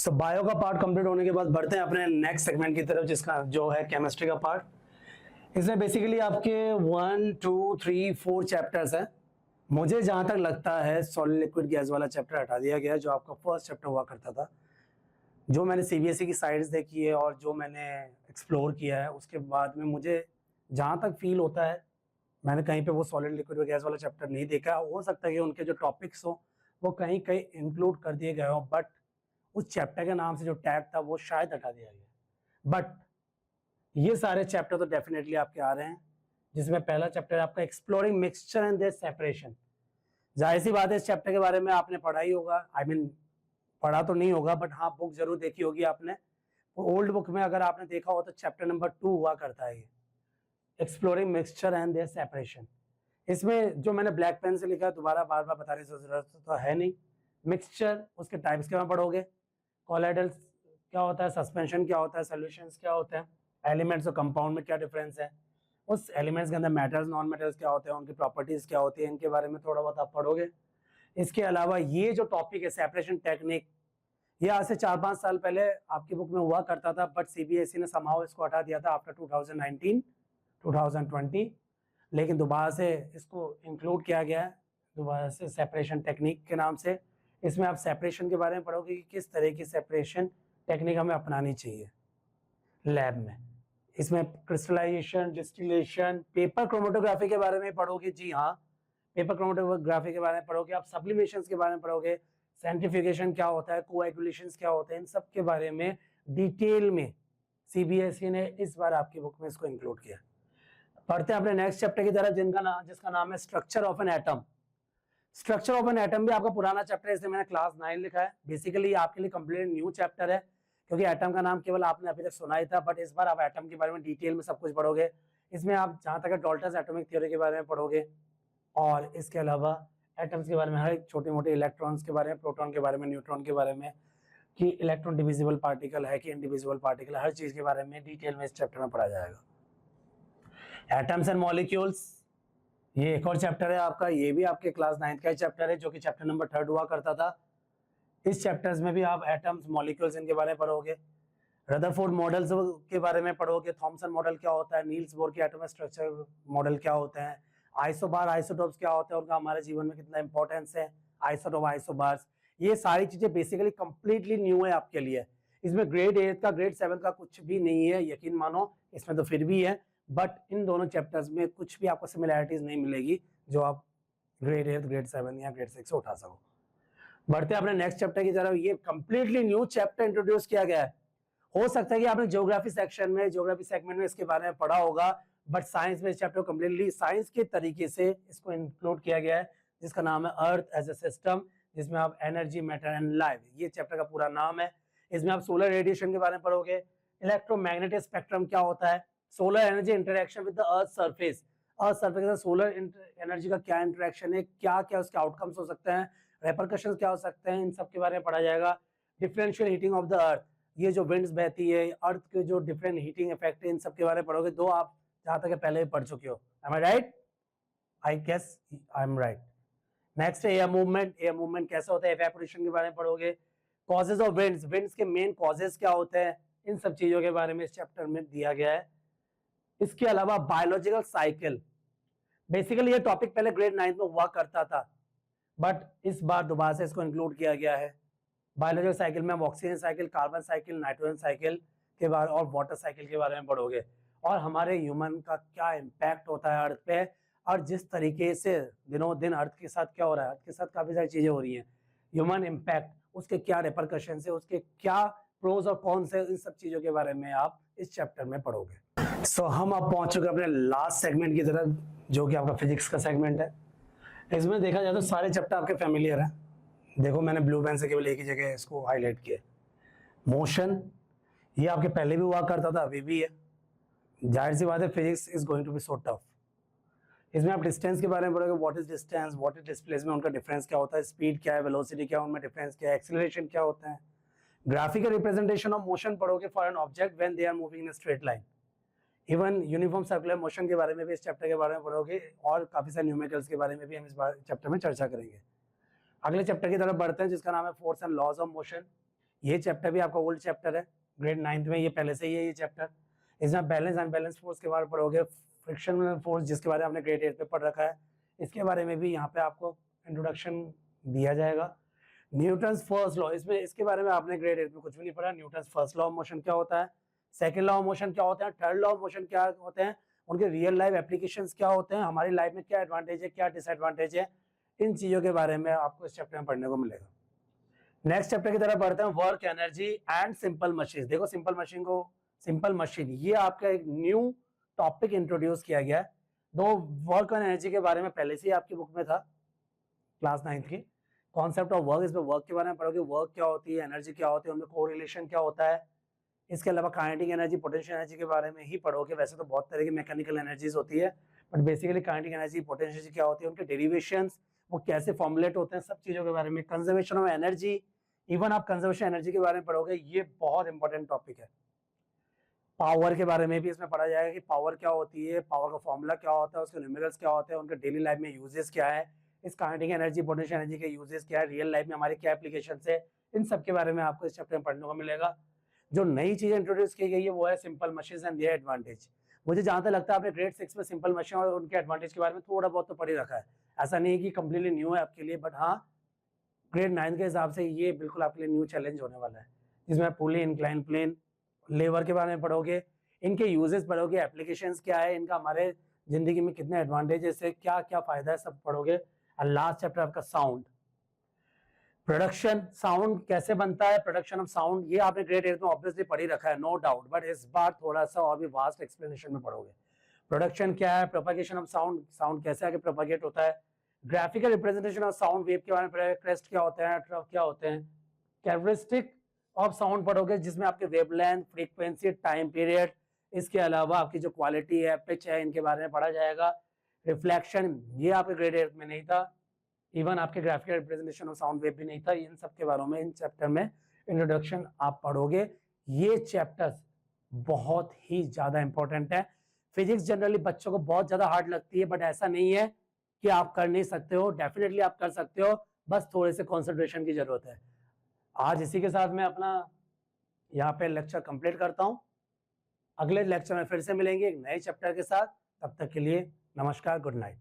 सो bio का part complete होने के बाद बढ़ते हैं अपने नेक्स्ट सेगमेंट की तरफ, जिसका जो है केमिस्ट्री का पार्ट। इसमें बेसिकली आपके 1 2 3 4 चैप्टर्स हैं। मुझे जहां तक लगता है सॉलिड लिक्विड गैस वाला चैप्टर हटा दिया गया है, जो आपका फर्स्ट चैप्टर हुआ करता था। जो मैंने सीबीएसई की साइट्स देखी है और जो मैंने एक्सप्लोर किया है, उसके बाद में मुझे जहां तक फील होता है, मैंने कहीं पे वो सॉलिड लिक्विड गैस वाला चैप्टर नहीं देखा। हो सकता है कि उनके जो टॉपिक्स हो वो कहीं कहीं इंक्लूड कर दिए गए हो, बट उस चैप्टर के नाम से जो टैग था वो शायद हटा दिया गया। बट ये सारे चैप्टर तो डेफिनेटली आपके आ रहे हैं, जिसमें पहला चैप्टर है आपका exploring mixture and their separation. जाहिर सी बात है, इस चैप्टर के बारे में आपने पढ़ा ही होगा। पढ़ा तो नहीं होगा, बट हाँ बुक जरूर देखी होगी आपने। ओल्ड बुक में अगर आपने देखा हो तो चैप्टर नंबर 2 हुआ करता है, exploring mixture and their separation. इसमें जो मैंने ब्लैक पेन से लिखा, दोबारा बार बार बताने की जरूरत तो है नहीं। मिक्सचर, उसके टाइप्स के में पढ़ोगे, कोलाइडल क्या होता है, सस्पेंशन क्या होता है, सॉल्यूशंस क्या होते हैं, एलिमेंट्स और कंपाउंड में क्या डिफरेंस है, उस एलिमेंट्स के अंदर मेटल्स नॉन मेटल्स क्या होते हैं, उनकी प्रॉपर्टीज क्या होती है, इनके बारे में थोड़ा बहुत आप पढ़ोगे। इसके अलावा ये जो टॉपिक है सेपरेशन टेक्निक, ये आज से 4-5 साल पहले आपकी बुक में हुआ करता था, बट सीबीएसई ने समाव इसको हटा दिया था आफ्टर 2019 2020। लेकिन दोबारा से इसको इंक्लूड किया गया है, दोबारा से सेपरेशन टेक्निक के नाम से। इसमें आप सेपरेशन के बारे में पढ़ोगे कि किस तरह की सेपरेशन टेक्निक हमें अपनानी चाहिए लैब में। इसमें क्रिस्टलाइजेशन, डिस्टिलेशन, पेपर क्रोमेटोग्राफी के बारे में पढ़ोगे। जी हाँ, पेपर क्रोमेटोग्राफी के बारे में पढ़ोगे। आप सब्लिमेशंस के बारे में पढ़ोगे, सेंट्रीफ्यूगेशन क्या होता है, कोएगुलेशंस क्या होते हैं, इन सब के बारे में डिटेल में सीबीएसई ने इस बार आपकी बुक में इसको इंक्लूड किया। पढ़ते हैं अपने नेक्स्ट चैप्टर की तरफ, जिसका नाम है structure of an atom. Structure of an atom भी आपका पुराना चैप्टर है, इसलिए मैंने क्लास 9 लिखा है। बेसिकली आपके लिए कंप्लीट न्यू चैप्टर है, क्योंकि एटम का नाम केवल आपने अभी तक सुना ही था, बट इस बार आप एटम के बारे में डिटेल में सब कुछ पढ़ोगे। इसमें आप जहां तक डाल्टन्स एटॉमिक थ्योरी के बारे में पढ़ोगे, और इसके अलावा एटम्स के बारे में, हर एक छोटे मोटे इलेक्ट्रॉन्स के बारे में, प्रोटॉन के बारे में, न्यूट्रॉन के बारे में, कि इलेक्ट्रॉन डिविजिबल पार्टिकल है कि इनडिविजिबल पार्टिकल, हर चीज के बारे में डिटेल में इस चैप्टर में पढ़ा जाएगा। एटम्स एंड मॉलिक्यूल्स, ये एक और चैप्टर है आपका। ये भी आपके क्लास 9 का ही चैप्टर है, जो कि चैप्टर नंबर 3 हुआ करता था। इस चैप्टर्स में भी आप एटम्स, मॉलिक्यूल्स, इनके बारे में पढ़ोगे। रदरफोर्ड मॉडल्स के बारे में पढ़ोगे, थॉमसन मॉडल क्या होता है, नील्स बोर के एटॉमिक स्ट्रक्चर मॉडल क्या होते हैं, आइसोबार आइसोटोप्स क्या होते हैं, उनका हमारे जीवन में कितना इंपॉर्टेंस है, आइसोटोप आइसोबार्स, ये सारी चीजें बेसिकली कंप्लीटली न्यू है आपके लिए। इसमें ग्रेड 8 का, ग्रेड 7 का कुछ भी नहीं है, यकीन मानो। इसमें तो फिर भी है, बट इन दोनों चैप्टर्स में कुछ भी आपको सिमिलैरिटीज नहीं मिलेगी जो आप ग्रेड 8, ग्रेड 7 या ग्रेड 6 से उठा सको। बढ़ते हैं अपने नेक्स्ट चैप्टर की तरफ। ये कंप्लीटली न्यू चैप्टर इंट्रोड्यूस किया गया है। हो सकता है कि आपने ज्योग्राफी सेक्शन में, ज्योग्राफी सेगमेंट में इसके बारे में पढ़ा होगा, बट साइंस में इस चैप्टर को कंप्लीटली साइंस के तरीके से इसको इंक्लूड किया गया है, जिसका नाम है अर्थ एज ए सिस्टम, जिसमें आप एनर्जी, मैटर एंड लाइफ, ये चैप्टर का पूरा नाम है। इसमें आप सोलर रेडिएशन के बारे में पढ़ोगे, इलेक्ट्रोमैग्नेटिक स्पेक्ट्रम क्या होता है, solar energy interaction with the earth surface, earth surface के साथ सोलर एनर्जी का क्या इंटरेक्शन है, क्या क्या उसके आउटकम्स हो सकते हैं, रेपरकशंस क्या हो सकते हैं, इन सब के बारे में पढ़ा जाएगा। Differential heating of the earth, ये जो विंड्स बहती है, अर्थ के जो डिफरेंट हीटिंग इफेक्ट है, इन सब के बारे में पढ़ोगे। दो आप जहां तक पहले भी पढ़ चुके हो। Am I right? I guess I am right. Next है एयर मूवमेंट। एयर मूवमेंट कैसे होता है, इवेपोरेशन के बारे में पढ़ोगे। कॉजेज ऑफ विंड्स, विंड्स के मेन कॉजेज क्या होते हैं, इन सब चीजों के बारे में इस चैप्टर में दिया गया है। इसके अलावा बायोलॉजिकल साइकिल, बेसिकली ये टॉपिक पहले ग्रेड 9 में हुआ करता था, बट इस बार दोबारा से इसको इंक्लूड किया गया है। बायोलॉजिकल साइकिल में oxygen cycle, carbon cycle, nitrogen cycle के बारे और वाटर साइकिल के बारे में पढ़ोगे, और हमारे ह्यूमन का क्या इम्पैक्ट होता है अर्थ पे, और जिस तरीके से दिनों दिन अर्थ के साथ क्या हो रहा है, अर्थ के साथ काफी सारी चीजें हो रही हैं, ह्यूमन इम्पैक्ट, उसके क्या रिपरकशन है, उसके क्या प्रोज और कॉन्स है, इन सब चीजों के बारे में आप इस चैप्टर में पढ़ोगे। हम अब पहुंच चुके अपने लास्ट सेगमेंट की तरफ, जो कि आपका फिजिक्स का सेगमेंट है। इसमें देखा जाए तो सारे चैप्टर आपके फेमिलियर हैं। देखो मैंने ब्लू पेन से केवल एक ही जगह इसको हाईलाइट किया। मोशन, ये आपके पहले भी हुआ करता था, अभी भी है। जाहिर सी बात है, physics is going to be so tough. इसमें आप डिस्टेंस के बारे में पढ़ोगे, what is distance, what is displacement, उनका डिफरेंस क्या होता है, स्पीड क्या है, वेलोसिटी क्या है, उनमें डिफरेंस क्या है, एक्सीलरेशन क्या होता है। ग्राफिकल रिप्रेजेंटेशन ऑफ मोशन पढ़ोगे for an object when they are moving in straight line. Even uniform circular motion के बारे में भी इस चैप्टर के बारे में पढ़ोगे, और काफी सारे न्यूमेरिकल्स के बारे में भी हम इस चैप्टर में चर्चा करेंगे। अगले चैप्टर की तरफ बढ़ते हैं, जिसका नाम है force and laws of motion. ये चैप्टर भी आपका ओल्ड चैप्टर है, ग्रेड 9th में ये पहले से ही है ये चैप्टर। इसमें बैलेंस अनबैलेंस फोर्स के बारे में पढ़ोगे, फ्रिक्शनल फोर्स जिसके बारे में आपने ग्रेड 8 में पढ़ रखा है, इसके बारे में भी यहाँ पे आपको इंट्रोडक्शन दिया जाएगा। न्यूटन्स फर्स्ट लॉ, इसमें इसके बारे में आपने ग्रेड 8 में कुछ भी नहीं पढ़ा। Newton's first law of motion क्या होता है, सेकंड लॉ ऑफ मोशन क्या होता है, थर्ड लॉ ऑफ मोशन क्या होते हैं, उनके रियल लाइफ एप्लीकेशंस क्या होते हैं, हमारी लाइफ में क्या एडवांटेज है क्या डिसएडवांटेज है, इन चीजों के बारे में आपको इस चैप्टर में पढ़ने को मिलेगा। नेक्स्ट चैप्टर की तरफ बढ़ते हैं, work energy and simple machine. देखो सिंपल मशीन ये आपका एक न्यू टॉपिक इंट्रोड्यूस किया गया है। दो वर्क और एनर्जी के बारे में पहले से ही आपकी बुक में था क्लास 9th की, कॉन्सेप्ट ऑफ वर्क, इसमें वर्क के बारे में पढ़ोगे, वर्क क्या होती है, एनर्जी क्या होती है, उनमें कोरिलेशन क्या होता है। इसके अलावा काइनेटिक एनर्जी, पोटेंशियल एनर्जी के बारे में ही पढ़ोगे। वैसे तो बहुत तरह की मैकेनिकल एनर्जीज होती है, but basically kinetic energy, potential energy क्या होती है, उनके डेरिवेशंस, वो कैसे फॉर्मुलेट होते हैं, सब चीजों के बारे में। कंजर्वेशन ऑफ एनर्जी, इवन आप कंजर्वेशन एनर्जी के बारे में पढ़ोगे, ये बहुत इंपॉर्टेंट टॉपिक है। पावर के बारे में भी इसमें पढ़ा जाएगा कि पावर क्या होती है, पावर का फॉर्मूला क्या होता है, उसके न्यूमेरिकल्स क्या होते हैं, उनके डेली लाइफ में यूजेस क्या है, इस काइनेटिक एनर्जी, पोटेंशियल एनर्जी के यूजेस क्या है, रियल लाइफ में हमारे क्या एप्लीकेशन है, इन सब के बारे में आपको इस चैप्टर में पढ़ने को मिलेगा। जो नई चीज इंट्रोड्यूस की गई है वो है simple machine and their advantage. मुझे जहां तक लगता है आपने ग्रेड 6 में सिंपल मशीन और उनके एडवांटेज के बारे में थोड़ा बहुत तो पढ़ ही रखा है, ऐसा नहीं है कि कंप्लीटली न्यू है आपके लिए, बट हाँ ग्रेड 9 के हिसाब से ये बिल्कुल आपके लिए न्यू चैलेंज होने वाला है, जिसमें पुली, इंक्लाइन प्लेन, लेवर के बारे में पढ़ोगे, इनके यूजेस पढ़ोगे, एप्लीकेशंस क्या है इनका, हमारे जिंदगी में कितने एडवांटेजेस है, क्या क्या फायदा है, सब पढ़ोगे। और लास्ट चैप्टर आपका साउंड, प्रोडक्शन, साउंड कैसे बनता है, प्रोडक्शन ऑफ साउंड, ये आपने ग्रेड 8 में ऑब्वियसली पढ़ ही रखा है, नो डाउट, बट इस बार थोड़ा सा और भी वास्ट एक्सप्लेनेशन में पढ़ोगे। प्रोडक्शन क्या है, प्रोपगेशन ऑफ साउंड, साउंड कैसे आगे प्रोपगेट होता है, graphical representation of sound wave के बारे में, क्रेस्ट क्या होते हैं, ट्रफ क्या होते हैं, कैरेक्टरिस्टिक ऑफ साउंड पढ़ोगे, जिसमें आपके वेवलेंथ, फ्रीक्वेंसी, टाइम पीरियड, इसके अलावा आपकी जो क्वालिटी है, पिच है, इनके बारे में पढ़ा जाएगा। रिफ्लेक्शन, ये आपके ग्रेड 8 में नहीं था, इवन आपके graphical representation of sound wave भी नहीं था। इन सब के बारे में इन चैप्टर में इंट्रोडक्शन आप पढ़ोगे। ये चैप्टर्स बहुत ही ज्यादा इंपॉर्टेंट है। फिजिक्स जनरली बच्चों को बहुत ज्यादा हार्ड लगती है, बट ऐसा नहीं है कि आप कर नहीं सकते हो, डेफिनेटली आप कर सकते हो, बस थोड़े से कंसंट्रेशन की जरूरत है। आज इसी के साथ मैं अपना यहाँ पे लेक्चर कंप्लीट करता हूँ। अगले लेक्चर में फिर से मिलेंगे एक नए चैप्टर के साथ, तब तक के लिए नमस्कार, गुड नाइट।